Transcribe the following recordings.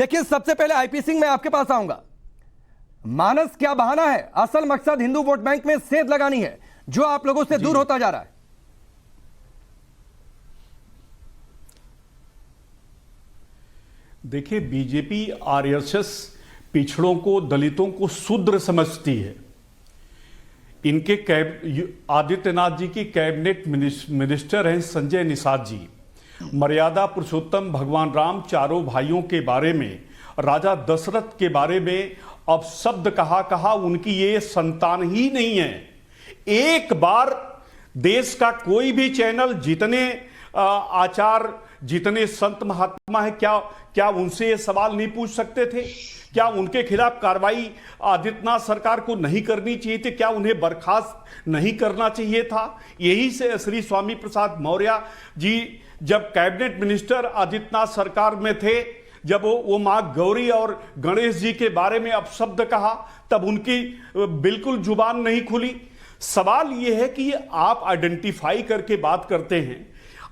देखिए, सबसे पहले आईपी सिंह मैं आपके पास आऊंगा। मानस क्या बहाना है? असल मकसद हिंदू वोट बैंक में सेंध लगानी है, जो आप लोगों से दूर होता जा रहा है। देखिए, बीजेपी आरएसएस पिछड़ों को, दलितों को शूद्र समझती है। इनके आदित्यनाथ जी की कैबिनेट मिनिस्टर हैं संजय निषाद जी। मर्यादा पुरुषोत्तम भगवान राम चारों भाइयों के बारे में, राजा दशरथ के बारे में अब शब्द कहा उनकी ये संतान ही नहीं है। एक बार देश का कोई भी चैनल, जितने आचार, जितने संत महात्मा है, क्या उनसे ये सवाल नहीं पूछ सकते थे? क्या उनके खिलाफ कार्रवाई आदित्यनाथ सरकार को नहीं करनी चाहिए थी? क्या उन्हें बर्खास्त नहीं करना चाहिए था? यही से श्री स्वामी प्रसाद मौर्य जी जब कैबिनेट मिनिस्टर आदित्यनाथ सरकार में थे, जब वो मां गौरी और गणेश जी के बारे में अपशब्द कहा, तब उनकी बिल्कुल जुबान नहीं खुली। सवाल यह है कि आप आइडेंटिफाई करके बात करते हैं।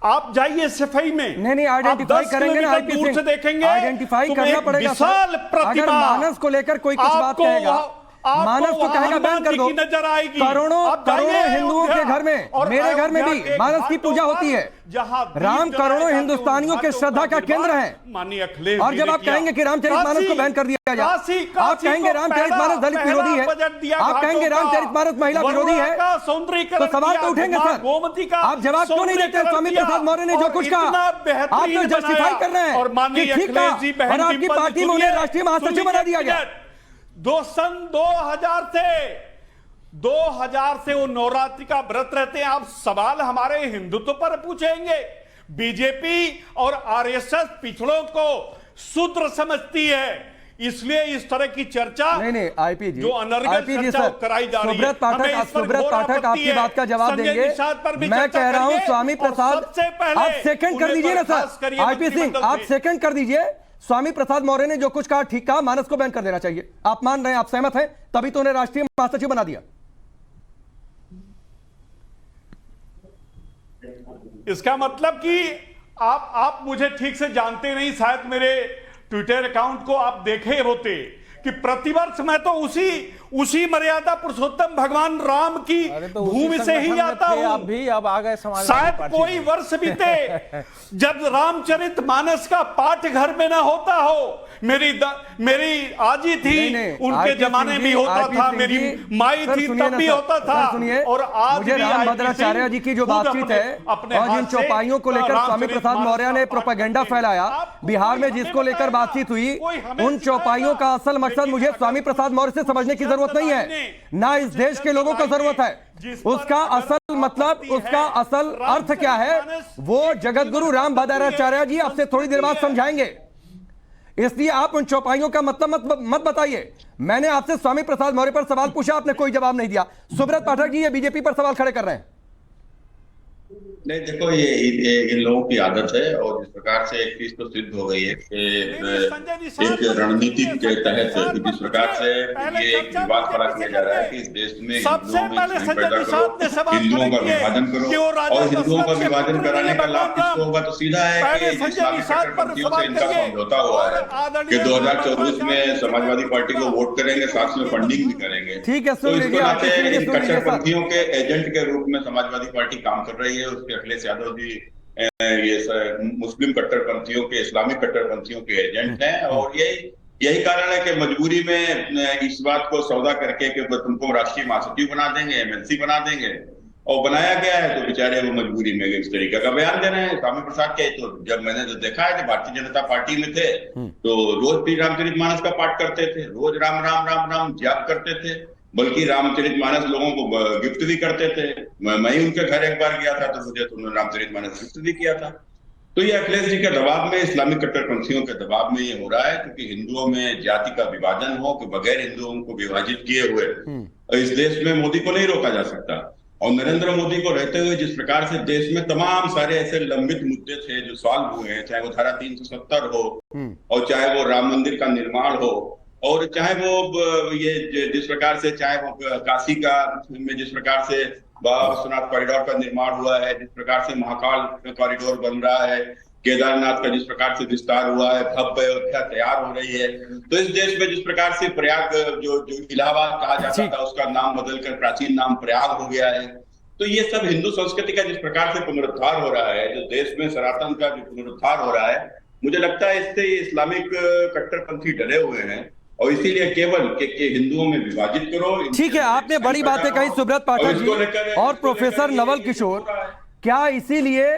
आप जाइए सफाई में, नहीं आइडेंटिफाई करेंगे ना, दूर से देखेंगे, आइडेंटिफाई करना पड़ेगा। विशाल अगर मानस को लेकर कोई कुछ बात कहेगा, मानस को कहेगा बैन कर दो। करोड़ों हिंदुओं के घर में, मेरे घर में भी मानस की पूजा होती है। राम करोड़ों हिंदुस्तानियों के श्रद्धा का केंद्र है। और जब आप कहेंगे कि रामचरितमानस को बैन कर दिया जाए, आप कहेंगे रामचरितमानस दलित विरोधी है, आप कहेंगे रामचरितमानस महिला विरोधी है, तो सवाल तो उठेंगे सर। आप जवाब क्यों नहीं देते? स्वामी प्रसाद मौर्य ने जो कुछ कहा, आप तो जस्टिफाई कर रहे हैं कि ठीक कहा, और आपकी पार्टी में उन्हें राष्ट्रीय महासचिव बना दिया गया। सन 2000 से वो नवरात्रि का व्रत रहते हैं। आप सवाल हमारे हिंदुत्व पर पूछेंगे? बीजेपी और आरएसएस पिछड़ों को शूद्र समझती है, इसलिए इस तरह की चर्चा नहीं आईपी जी, जो अनर्गल चर्चा कराई जा रही है। सुब्रत पाठक आपकी बात का जवाब देंगे। मैं कह रहा हूं स्वामी प्रसाद, आप सेकंड कर दीजिए ना सर। आईपी सिंह, आप सेकंड कर दीजिए। स्वामी प्रसाद मौर्य ने जो कुछ कहा ठीक कहा, मानस को बैन कर देना चाहिए। आप मान रहे हैं, आप सहमत हैं, तभी तो उन्हें राष्ट्रीय महासचिव बना दिया। इसका मतलब कि आप मुझे ठीक से जानते नहीं, शायद मेरे ट्विटर अकाउंट को आप देखे होते कि प्रतिवर्ष मैं तो उसी मर्यादा पुरुषोत्तम भगवान राम की भूमि से ही आता हूं। अब आ गए समाज। शायद कोई वर्ष बीते जब रामचरित मानस का पाठ घर में ना होता हो। मेरी आजी थी, उनके जमाने में होता था, मेरी माई थी तब भी होता था। और आज मुझे रामभद्राचार्य जी की जो बातचीत है और जिन चौपाइयों को लेकर स्वामी प्रसाद मौर्य ने प्रोपेगेंडा फैलाया, बिहार में जिसको लेकर बातचीत हुई, उन चौपाइयों का असल मकसद मुझे स्वामी प्रसाद मौर्य से समझने की जरूरत नहीं है, ना इस देश के लोगों को जरूरत है। उसका असल मतलब, उसका असल अर्थ क्या है, वो जगतगुरु रामभद्राचार्य जी आपसे थोड़ी देर बाद समझाएंगे। इसलिए आप उन चौपाइयों का मतलब मत बताइए। मैंने आपसे स्वामी प्रसाद मौर्य पर सवाल पूछा, आपने कोई जवाब नहीं दिया। सुब्रत पाठक जी ये बीजेपी पर सवाल खड़े कर रहे हैं। नहीं, देखो, ये इन लोगों की आदत है, और इस प्रकार से एक चीज तो सिद्ध हो गई है कि एक रणनीति के तहत जिस प्रकार से ये एक विवाद खड़ा किया जा रहा है कि इस देश में हिंदुओं का विभाजन करो, और हिंदुओं का विभाजन कराने का लाभ किसको होगा? तो सीधा है कि इस्लामिक कट्टरपंथियों से इनका समझौता हुआ है कि 2024 में समाजवादी पार्टी को वोट करेंगे, साथ में फंडिंग भी करेंगे। ठीक है, तो इसको नाते कट्टरपंथियों के एजेंट के रूप में समाजवादी पार्टी काम कर रही है। उसके अखिलेश यादव जी ये मुस्लिम कट्टरपंथियों के, इस्लामिक कट्टरपंथियों के एजेंट हैं, और यही कारण है कि मजबूरी में इस बात को सौदा करके कि तुमको राष्ट्रीय महासचिव बना देंगे, एमएलसी बना देंगे, और बनाया गया है। तो बेचारे वो मजबूरी में इस तरीके का बयान दे रहे हैं। स्वामी प्रसाद के तो जब मैंने तो देखा है, जब भारतीय जनता पार्टी में थे तो रोज भी रामचरितमानस का पाठ करते थे, रोज राम राम राम राम जाप करते थे, बल्कि रामचरितमानस लोगों को गिफ्ट भी करते थे। मैं ही उनके घर एक बार गया था तो मुझे उन्होंने रामचरितमानस गिफ्ट भी किया था। तो ये अखिलेश जी के दबाव में, इस्लामिक कट्टरपंथियों के दबाव में ये हो रहा है, क्योंकि हिंदुओं में जाति का विभाजन हो, कि बगैर हिंदुओं को विभाजित किए हुए इस देश में मोदी को नहीं रोका जा सकता। और नरेंद्र मोदी को रहते हुए जिस प्रकार से देश में तमाम सारे ऐसे लंबित मुद्दे थे जो सॉल्व हुए हैं, चाहे वो धारा 370 हो, और चाहे वो राम मंदिर का निर्माण हो, और चाहे वो ये जिस प्रकार से, चाहे वो काशी का में जिस प्रकार से बाबा विश्वनाथ कॉरिडोर का निर्माण हुआ है, जिस प्रकार से महाकाल कॉरिडोर बन रहा है, केदारनाथ का जिस प्रकार से विस्तार हुआ है, भव्य अयोध्या तैयार हो रही है, तो इस देश में जिस प्रकार से प्रयाग जो इलाहाबाद कहा जाता था उसका नाम बदलकर प्राचीन नाम प्रयाग हो गया है, तो ये सब हिंदू संस्कृति का जिस प्रकार से पुनरुद्धार हो रहा है, जो देश में सनातन का जो पुनरुद्धार हो रहा है, मुझे लगता है इससे इस्लामिक कट्टरपंथी डरे हुए हैं और इसीलिए केवल के हिंदुओं में विभाजित करो। ठीक है, आपने बड़ी बातें कही सुब्रत पाठक जी और प्रोफेसर नवल किशोर। क्या इसीलिए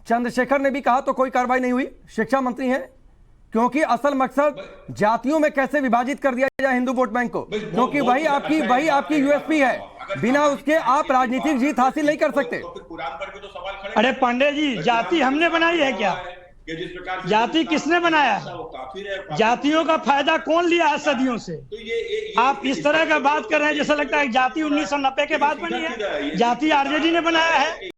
चंद्रशेखर ने भी कहा तो कोई कार्रवाई नहीं हुई? शिक्षा मंत्री हैं, क्योंकि असल मकसद जातियों में कैसे विभाजित कर दिया जाए हिंदू वोट बैंक को, क्योंकि वही आपकी यूएसपी है। बिना उसके आप राजनीतिक जीत हासिल नहीं कर सकते। अरे पांडे जी, जाति हमने बनाई है क्या? जाति किसने बनाया? जातियों का फायदा कौन लिया है सदियों से? आप इस तरह का बात कर रहे हैं जैसा लगता है जाति 1990 के बाद बनी है। जाति आरजेडी ने बनाया है।